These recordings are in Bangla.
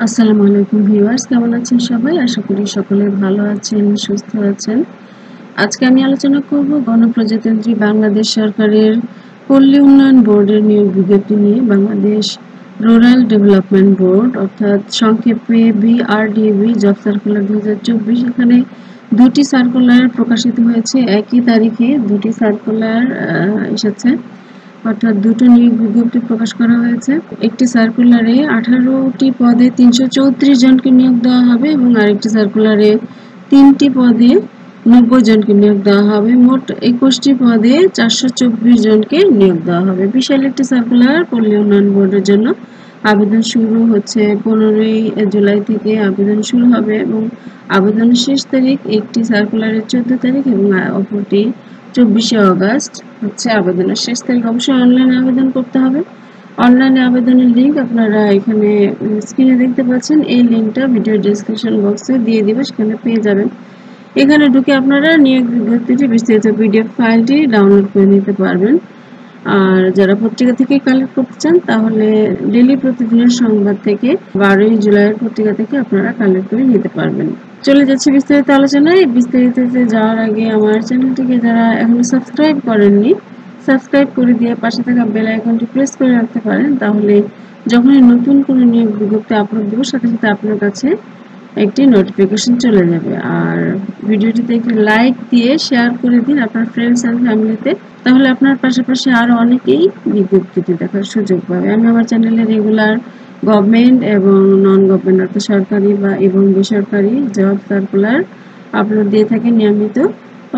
আসসালামু আলাইকুম ভিউয়ার্স, কেমন আছেন সবাই? আশা করি সকলে ভালো আছেন, সুস্থ আছেন। আজকে আমি আলোচনা করব গণপ্রজাতন্ত্রী বাংলাদেশ সরকারের পল্লী উন্নয়ন বোর্ডের নিয়োগ বিজ্ঞপ্তি নিয়ে। বাংলাদেশ রুরাল ডেভেলপমেন্ট বোর্ড অর্থাৎ সংক্ষেপে BRDB জব সার্কুলার 2024। এখানে দুটি সার্কুলার প্রকাশিত হয়েছে, একই তারিখে দুটি সার্কুলার এসেছে, অর্থাৎ দুটো নিয়োগ বিজ্ঞপ্তি প্রকাশ করা হয়েছে। একটি সার্কুলারে 18টি পদে 334 জনকে নিয়োগ দেওয়া হবে এবং আরেকটি সার্কুলারে 3টি পদে 90 জনকে নিয়োগ দেওয়া হবে। মোট 21টি পদে 424 জনকে নিয়োগ দেওয়া হবে। বিশাল একটি সার্কুলার পল্লী উন্নয়ন বোর্ডের জন্য। আবেদন শুরু হচ্ছে 15ই জুলাই থেকে আবেদন শুরু হবে এবং আবেদনের শেষ তারিখ একটি সার্কুলারের 14 তারিখ এবং অপরটি 24শে অগাস্ট হচ্ছে আবেদনের শেষ তারিখ। অবশ্যই অনলাইনে আবেদন করতে হবে। অনলাইনে আবেদনের লিঙ্ক আপনারা এখানে স্ক্রিনে দেখতে পাচ্ছেন। এই লিঙ্কটা ভিডিও ডেসক্রিপশন বক্সে দিয়ে দিবে, সেখানে পেয়ে যাবেন। এখানে ঢুকে আপনারা নিয়োগ বিজ্ঞপ্তিটি বিস্তারিত PDF ফাইলটি ডাউনলোড করে নিতে পারবেন। আর যারা পত্রিকা থেকে কালেক্ট করতে চান তাহলে ডেইলি প্রতিদিনের সংবাদ থেকে 12ই জুলাইয়ের পত্রিকা থেকে আপনারা কালেক্ট করে নিতে পারবেন। চলে যাচ্ছি বিস্তারিত আলোচনায়। বিস্তারিততে যাওয়ার আগে আমার চ্যানেলটিকে যারা এখনো সাবস্ক্রাইব করেননি, সাবস্ক্রাইব করে দিয়ে পাশে থাকা বেল আইকনটি প্রেস করে রাখতে পারেন, তাহলে যখনই নতুন কোনো নিয়োগ বিজ্ঞপ্তি আপলোড দেবো সাথে সাথে আপনার কাছে একটি নোটিফিকেশন চলে যাবে। আর ভিডিওটিতে একটি লাইক দিয়ে শেয়ার করে দিন আপনার ফ্রেন্ডস এন্ড ফ্যামিলিতে, তাহলে আপনার পাশাপাশি আরো অনেকেই বিজ্ঞপ্তিটি দেখার সুযোগ পাবে। আমি আমার চ্যানেলে রেগুলার গভর্নমেন্ট এবং নন গভর্নমেন্ট অর্থাৎ সরকারি এবং বেসরকারি জব সার্কুলার আপলোড দিয়ে থাকি নিয়মিত।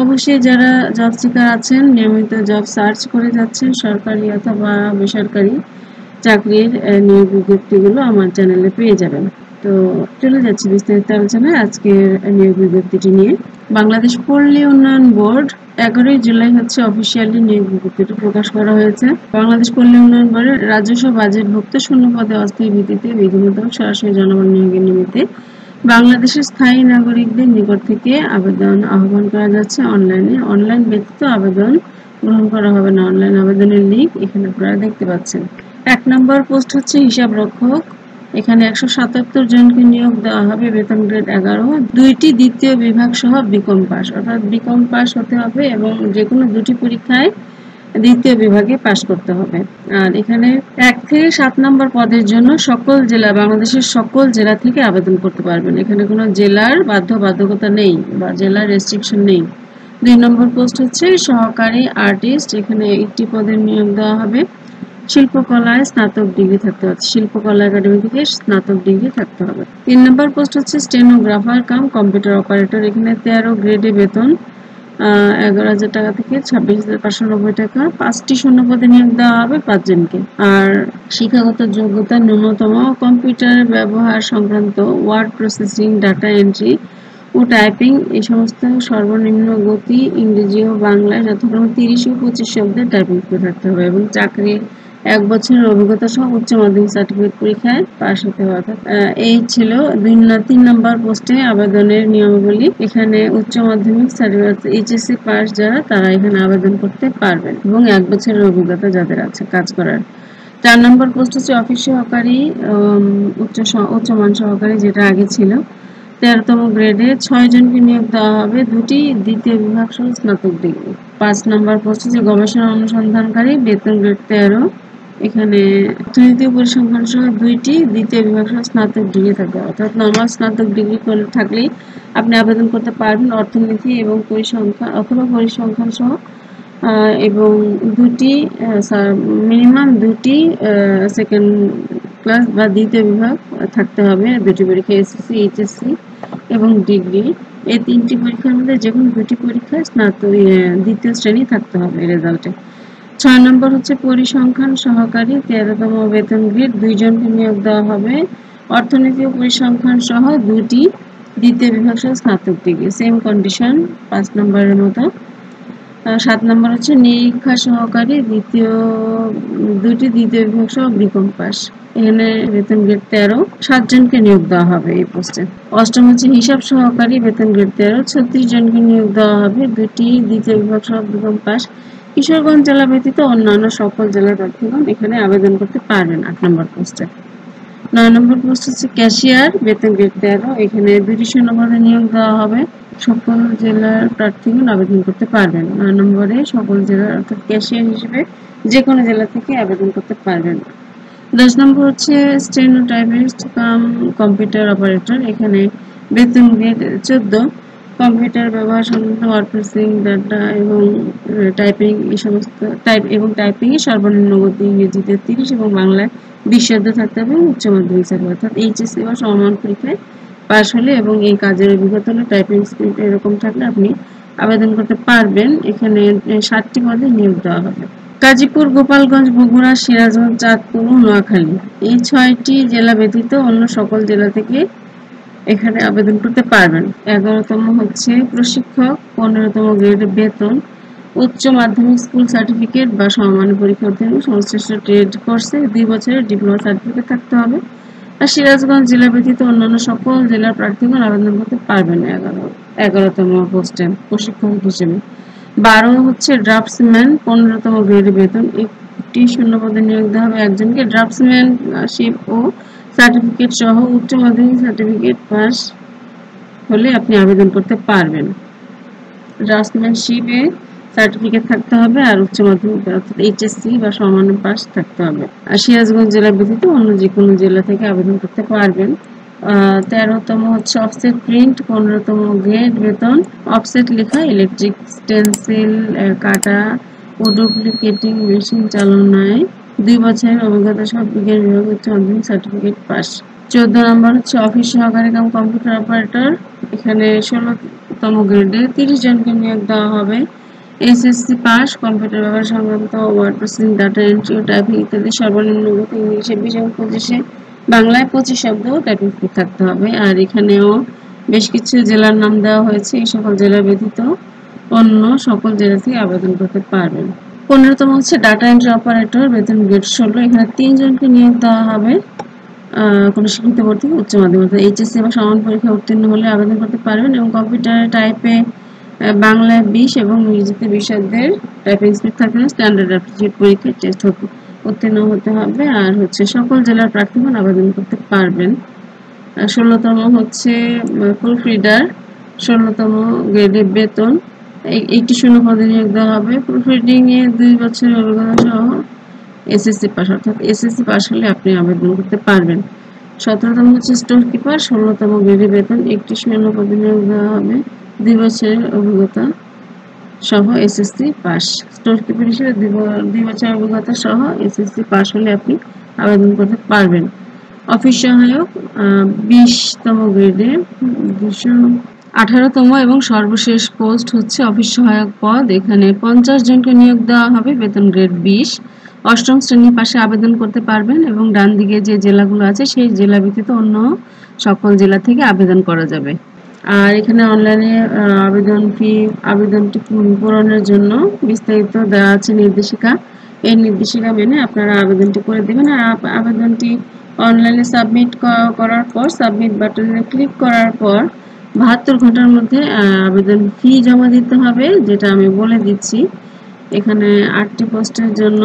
অবশ্যই যারা জব সিকার আছেন, নিয়মিত জব সার্চ করে যাচ্ছেন, সরকারি অথবা বেসরকারি চাকরির নিয়োগ বিজ্ঞপ্তিগুলো আমার চ্যানেলে পেয়ে যাবেন। তো চলে যাচ্ছি বিস্তারিত আলোচনায় আজকের নিয়োগ বিজ্ঞপ্তিটি নিয়ে। বাংলাদেশ পল্লী উন্নয়ন বোর্ড 11ই জুলাই হচ্ছে অফিসিয়ালি নিয়োগ বিজ্ঞপ্তিটি প্রকাশ করা হয়েছে। বাংলাদেশ পল্লী উন্নয়ন বোর্ডের রাজস্ব বাজেটভুক্ত শূন্য পদে অস্থায়ী ভিত্তিতে বিধিমূলক সরাসরি জনগণ নিয়োগের নিমিত্তে বাংলাদেশের স্থায়ী নাগরিকদের নিকট থেকে আবেদন আহ্বান করা যাচ্ছে অনলাইনে। অনলাইন ব্যতীত আবেদন গ্রহণ করা হবে না। অনলাইন আবেদনের লিঙ্ক এখানে আপনারা দেখতে পাচ্ছেন। 1 নম্বর পোস্ট হচ্ছে হিসাব রক্ষক। এখানে 177 জনকে নিয়োগ দেওয়া হবে, বেতন গ্রেড 11। দুইটি দ্বিতীয় বিভাগ সহ বিকম পাস, অর্থাৎ বিকম পাস হতে হবে এবং যে কোনো দুটি পরীক্ষায় দ্বিতীয় বিভাগে পাস করতে হবে। আর এখানে 1 থেকে 7 নম্বর পদের জন্য সকল জেলা, বাংলাদেশের সকল জেলা থেকে আবেদন করতে পারবেন। এখানে কোনো জেলার বাধ্যবাধকতা নেই বা জেলার রেস্ট্রিকশন নেই। 2 নম্বর পোস্ট হচ্ছে সহকারী আর্টিস্ট। এখানে একটি পদের নিয়োগ দেওয়া হবে। শিল্পকলায় স্নাতক ডিগ্রি থাকতে হবে, শিল্পকলা একাডেমি থেকে স্নাতক ডিগ্রি থাকতে হবে। 3 নম্বর পোস্ট হচ্ছে স্টেনোগ্রাফার কাম কম্পিউটার অপারেটর। এখানে 13 গ্রেডে বেতন 11,000 টাকা থেকে 26,590 টাকা। 5টি শূন্য পদে নিয়োগ দেওয়া হবে 5 জনকে। আর শিক্ষাগত যোগ্যতা ন্যূনতম কম্পিউটারের ব্যবহার সংক্রান্ত ওয়ার্ড প্রসেসিং, ডাটা এন্ট্রি ও টাইপিং এই সমস্ত সর্বনিম্ন গতি ইংরেজি ও বাংলায় যথাক্রমে 30 ও 25 শব্দের টাইপিং করে থাকতে হবে এবং চাকরির 1 বছরের অভিজ্ঞতা সহ উচ্চ মাধ্যমিক সার্টিফিকেট পরীক্ষায় পাস হতে হবে। অর্থাৎ এই ছিল 3 নম্বর পোস্টে আবেদনের নিয়মাবলী। এখানে উচ্চ মাধ্যমিক সার্টিফিকেট HSC পাস যারা, তারা এখানে আবেদন করতে পারবেন এবং 1 বছরের অভিজ্ঞতা যাদের আছে কাজ করার। 4 নম্বর পোস্ট হচ্ছে অফিস সহকারী, উচ্চমান সহকারী, যেটা আগে ছিল। 13তম গ্রেডে 6 জনকে নিয়োগ দেওয়া হবে, দুটি দ্বিতীয় বিভাগ সহ স্নাতক ডিগ্রি। 5 নম্বর পোস্ট হচ্ছে গবেষণা অনুসন্ধানকারী, বেতন গ্রেড 13। এখানে অর্থনীতি ও পরিসংখ্যান সহ 2টি দ্বিতীয় বিভাগ সহ স্নাতক ডিগ্রি থাকবে, অর্থাৎ নরমাল স্নাতক ডিগ্রি থাকলেই আপনি আবেদন করতে পারবেন অর্থনীতি এবং পরিসংখ্যান অথবা পরিসংখ্যান সহ, এবং মিনিমাম 2টি সেকেন্ড ক্লাস বা দ্বিতীয় বিভাগ থাকতে হবে। 2টি পরীক্ষা SSC, HSC এবং ডিগ্রি, এই 3টি পরীক্ষার মধ্যে যে কোনো 2টি পরীক্ষায় দ্বিতীয় শ্রেণী থাকতে হবে রেজাল্টে। 6 নম্বর হচ্ছে পরিসংখ্যান সহকারী, 13তম বেতন গ্রেড, 2 জনকে নিয়োগ দেওয়া হবে। অর্থনীতি ও পরিসংখ্যান সহ 2টি দ্বিতীয় বিভাগ সহ স্নাতক ডিগ্রি, সেম কন্ডিশন 5 নম্বরের মতো। 7 নম্বর হচ্ছে নিরীক্ষা সহকারী, 2টি দ্বিতীয় বিভাগ সহ বিকম পাস। এখানে বেতন গ্রেড 13, 7 জনকে নিয়োগ দেওয়া হবে এই পোস্টে। 8ম হচ্ছে হিসাব সহকারী, বেতন গ্রেড 13, 36 জনকে নিয়োগ দেওয়া হবে, 2টি দ্বিতীয় বিভাগ সহ বিকম পাস। কিশোরগঞ্জ জেলা ব্যতীত অন্যান্য সকল জেলার প্রার্থীগণ এখানে আবেদন করতে পারবেন 8 নম্বর পোস্টে। 9 নম্বর পোস্ট হচ্ছে ক্যাশিয়ার, বেতন গ্রেড 13। এখানে 2টি শূন্যপদে নিয়োগ দেওয়া হবে। সকল জেলার প্রার্থীগণ আবেদন করতে পারবেন। 9 নম্বরে সকল জেলার অর্থাৎ ক্যাশিয়ার হিসেবে যে কোনো জেলা থেকে আবেদন করতে পারবেন। 10 নম্বর হচ্ছে স্টেনোটাইপিস্ট কাম কম্পিউটার অপারেটর। এখানে বেতন গ্রেড 14। কম্পিউটার ব্যবহার সংক্রান্ত ওয়ার্ড প্রসেসিং, ডাটা এবং টাইপিং এই সমস্ত টাইপিংয়ে সর্বনিম্ন গতি ইংরেজিতে 30 এবং বাংলায় 20 শব্দ থাকতে হবে। উচ্চ মাধ্যমিক ছাত্র অর্থাৎ এইচএসসি বা সমমান পরীক্ষায় পাশ হলে এবং এই কাজের অভিজ্ঞতা হলে, টাইপিং স্পিড এরকম থাকলে আপনি আবেদন করতে পারবেন। এখানে 60টি পদে নিয়োগ দেওয়া হবে। গাজীপুর, গোপালগঞ্জ, বগুড়া, সিরাজগঞ্জ, চাঁদপুর ও নোয়াখালী এই 6টি জেলা ব্যতীত অন্য সকল জেলা থেকে এখানে আবেদন করতে পারবেন। 11তম হচ্ছে প্রশিক্ষক, 15তম গ্রেডে বেতন, উচ্চ মাধ্যমিক স্কুল সার্টিফিকেট বা সমমানের পরীক্ষা উত্তীর্ণ, সংশ্লিষ্ট ট্রেড কোর্সে 2 বছরের ডিপ্লোমা সার্টিফিকেট থাকতে হবে। আর সিরাজগঞ্জ জেলা ব্যতীত অন্যান্য সকল জেলার প্রার্থীগণ আবেদন করতে পারবেন 11তম পোস্টে প্রশিক্ষক হিসেবে। 12 হচ্ছে ড্রাফটসম্যান, 15তম গ্রেডে বেতন, 1টি শূন্যপদে নিয়োগ দেওয়া হবে একজনকে। ড্রাফটসম্যানশিপ ও সার্টিফিকেট সহ উচ্চ মাধ্যমিক সার্টিফিকেট পাস হলে আপনি আবেদন করতে পারবেন। ড্রাফটসম্যানশিপে সার্টিফিকেট থাকতে হবে আর উচ্চ মাধ্যমিক অর্থাৎ এইচএসসি বা সমান পাস থাকতে হবে। আর সিরাজগঞ্জ জেলা ব্যতীত অন্য যে কোনো জেলা থেকে আবেদন করতে পারবেন। 13তম হচ্ছে অফসেট প্রিন্ট, 15তম গ্রেড বেতন, অফসেট লেখা, ইলেকট্রিক স্টেনসিল কাটা ও ডুপ্লিকেটিং মেশিন চালনায় 2 বছরের অভিজ্ঞতা সহ বিজ্ঞান বিভাগ উচ্চ মাধ্যমিক সার্টিফিকেট পাস। 14 নম্বর হচ্ছে অফিস সহকারী কাম কম্পিউটার অপারেটর। এখানে 16তম গ্রেডে 30 জনকে নিয়োগ দেওয়া হবে। এসএসসি পাস, কম্পিউটার ব্যবহার সংক্রান্ত ওয়ার্ড প্রসেসিং, ডাটা এন্ট্রি ও টাইপিং ইত্যাদি সর্বনিম্ন গতি ইংলিশে 20 এবং 25-এ বাংলায় 25 শব্দ টাইপিং স্পিড থাকতে হবে। আর এখানেও বেশ কিছু জেলার নাম দেওয়া হয়েছে। এই সকল জেলা ব্যতীত অন্য সকল জেলা থেকে আবেদন করতে পারবেন। 15তম হচ্ছে ডাটা এন্ট্রি অপারেটর, বেতন গ্রেড 16। এখানে 3 জনকে নিয়োগ দেওয়া হবে। কোনো শিক্ষিত বোর্ড থেকে উচ্চ মাধ্যমিক এইচএসসি বা সমান পরীক্ষা উত্তীর্ণ হলে আবেদন করতে পারবেন এবং কম্পিউটারে টাইপে বাংলায় 20 এবং ইংরেজিতে 20 শব্দের টাইপিং স্পিড থাকতে হবে। স্ট্যান্ডার্ড অ্যাপটিটিউড পরীক্ষায় টেস্ট উত্তীর্ণ হতে হবে। আর হচ্ছে সকল জেলার প্রার্থীগণ আবেদন করতে পারবেন। 16তম হচ্ছে প্রুফ রিডার, 16তম গ্রেডে বেতন, 80 শূন্যপদে নিয়োগ দেওয়া হবে। প্রুফ রিডিং এ 2 বছরের অভিজ্ঞতা সহ এসএসসি পাস অর্থাৎ এসএসসি পাস হলে আপনি আবেদন করতে পারবেন। 17তম হচ্ছে স্টোর কিপার, 16তম গ্রেডে বেতন, 1টি শূন্যপদে নিয়োগ দেওয়া হবে। 2 বছরের অভিজ্ঞতা সহ এসএসসি পাস। স্টোর কিপার হিসেবে 2 বছরের অভিজ্ঞতা সহ এসএসসি পাস হলে আপনি আবেদন করতে পারবেন। অফিস সহায়ক 20তম গ্রেডে 218তম এবং সর্বশেষ পোস্ট হচ্ছে অফিস সহায়ক পদ। এখানে 50 জনকে নিয়োগ দেওয়া হবে, বেতন গ্রেড 20। 8ম শ্রেণী পাশে আবেদন করতে পারবেন এবং ডান দিকে যে জেলাগুলো আছে সেই জেলা ব্যতীত অন্য সকল জেলা থেকে আবেদন করা যাবে। আর এখানে অনলাইনে আবেদনটি পূরণের জন্য বিস্তারিত দেওয়া আছে নির্দেশিকা। এই নির্দেশিকা মেনে আপনারা আবেদনটি করে দেবেন। আর আবেদনটি অনলাইনে সাবমিট করার পর সাবমিট বাটনে ক্লিক করার পর 72 ঘন্টার মধ্যে আবেদন ফি জমা দিতে হবে, যেটা আমি বলে দিচ্ছি। এখানে 8টি পোস্টের জন্য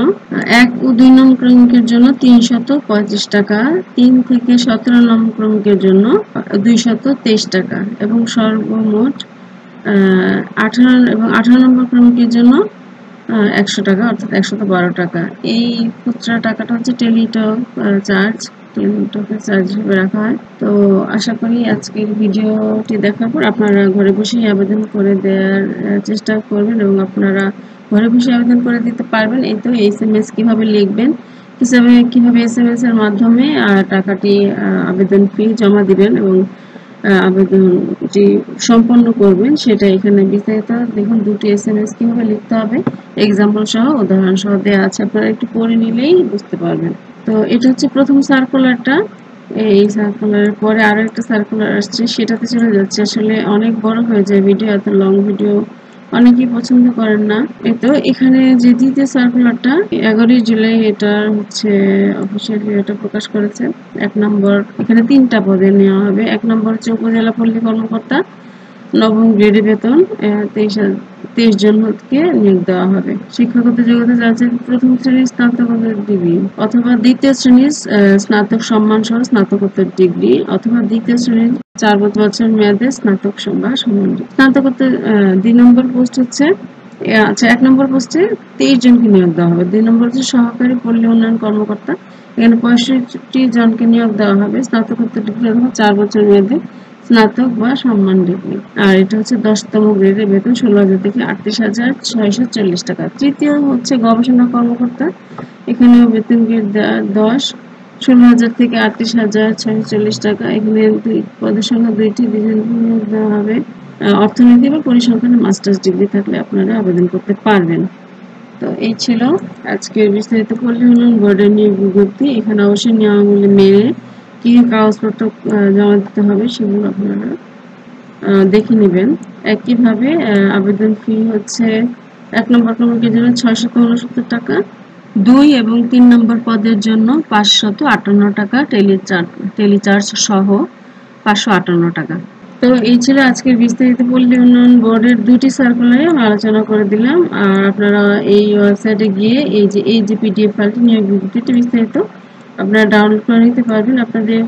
1 ও 2 নং ক্রমিকের জন্য 335 টাকা, 3 থেকে 17 নং ক্রমিকের জন্য 223 টাকা এবং সর্বমোট 18 নম্বর ক্রমিকের জন্য 100 টাকা অর্থাৎ 112 টাকা। এই খুচরা টাকাটা হচ্ছে টেলিটক চার্জ, টেলিটকের চার্জ হিসেবে রাখা হয়। তো আশা করি আজকের ভিডিওটি দেখার পর আপনারা ঘরে বসেই আবেদন করে দেওয়ার চেষ্টা করবেন এবং আপনারা ঘরে বসে আবেদন করে দিতে পারবেন। এই তো এসএমএস কিভাবে লিখবেন, কিভাবে এসএমএস এর মাধ্যমে টাকাটি আবেদন ফি জমা দিবেন এবং আবেদনটি সম্পন্ন করবেন সেটা এখানে বিস্তারিত দেখুন। 2টি এসএমএস কিভাবে লিখতে হবে এক্সাম্পল সহ উদাহরণ সহ দেওয়া আছে, আপনারা একটু পড়ে নিলেই বুঝতে পারবেন। তো এটা হচ্ছে প্রথম সার্কুলারটা। এই সার্কুলারের পরে আরো একটা সার্কুলার আসছে, সেটাতে চলে যাচ্ছে। আসলে অনেক বড় হয়ে যায় ভিডিও, এত লং ভিডিও অনেকেই পছন্দ করেন না। তো এখানে যে দ্বিতীয় সার্কুলারটা 11 জুলাই এটা হচ্ছে অফিসিয়ালি এটা প্রকাশ করেছে। 1 নম্বর এখানে 3টা পদে নেওয়া হবে। 1 নম্বর হচ্ছে উপজেলা পল্লী কর্মকর্তা, নবম গ্রেডে বেতন 23 জনকে নিয়োগ দেওয়া হবে। শিক্ষাগত যোগ্যতা যাচ্ছে প্রথম শ্রেণীর স্নাতকোত্তর ডিগ্রি অথবা দ্বিতীয় শ্রেণীর স্নাতক সম্মান সহ স্নাতকোত্তর ডিগ্রি অথবা দ্বিতীয় শ্রেণীর 4 বছর মেয়াদে স্নাতক বা সম্মান স্নাতকোত্তর। 2 নম্বর পোস্ট হচ্ছে আচ্ছা 1 নম্বর পোস্টে 23 জনকে নিয়োগ দেওয়া হবে। 2 নম্বর হচ্ছে সহকারী পল্লী উন্নয়ন কর্মকর্তা, এখানে 65 জনকে নিয়োগ দেওয়া হবে স্নাতকোত্তর ডিগ্রি অথবা 4 বছর মেয়াদে স্নাতক বা সম্মান ডিগ্রি। আর এটা হচ্ছে 10তম গ্রেডের বেতন 16,000 থেকে 38,640 টাকা। তৃতীয় হচ্ছে গবেষণা কর্মকর্তা, এখানেও বেতন গ্রেড 10, 16,000 থেকে 38,640 টাকা। এখানে পদের সংখ্যা 2টি, 2 জনকে নিয়োগ দেওয়া হবে। অর্থনীতি বা পরিসংখ্যানে মাস্টার্স ডিগ্রি থাকলে আপনারা আবেদন করতে পারবেন। তো এই ছিল আজকের বিস্তারিত পল্লী উন্নয়ন বোর্ডের নিয়োগ বিজ্ঞপ্তি। এখানে অবশ্যই নিয়মাবলী মেনে কি কাগজপত্র জমা দিতে হবে সেগুলো আপনারা দেখে নেবেন। একইভাবে আবেদন ফি হচ্ছে 1 নম্বর ক্রমিকের জন্য 669 টাকা, 2 এবং 3 নম্বর পদের জন্য 558 টাকা, টেলিচার্জ সহ 558 টাকা। তো এই ছিল আজকের বিস্তারিত পল্লী উন্নয়ন বোর্ডের 2টি সার্কুলারে আমি আলোচনা করে দিলাম। আর আপনারা এই ওয়েবসাইটে গিয়ে এই যে পিডিএফ ফাইলটি নিয়োগ বিজ্ঞপ্তিটি বিস্তারিত আপনারা ডাউনলোড করে নিতে পারবেন। আপনাদের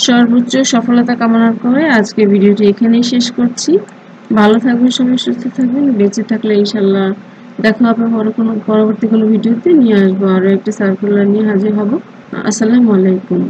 সর্বোচ্চ সফলতা কামনা করে আজকে ভিডিওটি এখানেই শেষ করছি। ভালো থাকবেন সবাই, সুস্থ থাকবেন, বেঁচে থাকলে ইনশাল্লাহ দেখা হবে পরবর্তী কোনো ভিডিওতে। নিয়ে আসবো আরো একটা সার্কুলার নিয়ে হাজির হব। আসসালামু আলাইকুম।